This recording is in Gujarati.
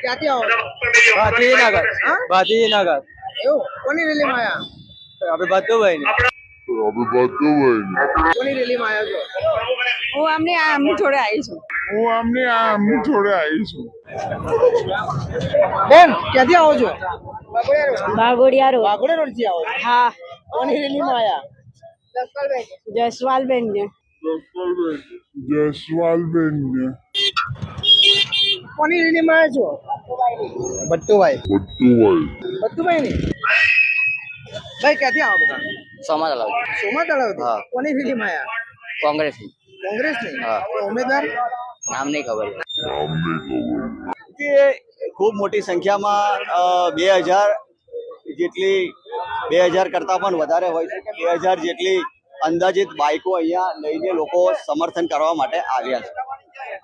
ક્યાંથી આવો છો? ભાતીનગર. હા? ભાતીનગર. એવું કોની રેલીમાં આયા? આપણે બધું કોની રેલીમાં આવ્યા છો? હું આમની જોડે આવી છું. બેન ક્યાંથી આવો છો? બાગોડિયા રોડ. વાઘોડિયા રોડ થી આવો છો? હા, કોની રેલીમાં આયા? જસવાલબેન ને. કોની રેલીમાં આવ્યા છો? બટ્ટુભાઈ ની. ભાઈ ક્યાંથી આવો બધા? સમાજ અલાવ સોમા તળાવ થી. હા. કોની રેલીમાં આયા? કોંગ્રેસ કોંગ્રેસ ની. હા. ઉમેદવાર નામ નહીં ખબર કે ખૂબ મોટી સંખ્યામાં 2000 જેટલી 2000 કરતાં પણ વધારે હોય છે કે 2000 જેટલી અંદાજિત બાઇકો અહીંયા લઈને લોકો સમર્થન કરવા માટે આવ્યા છે.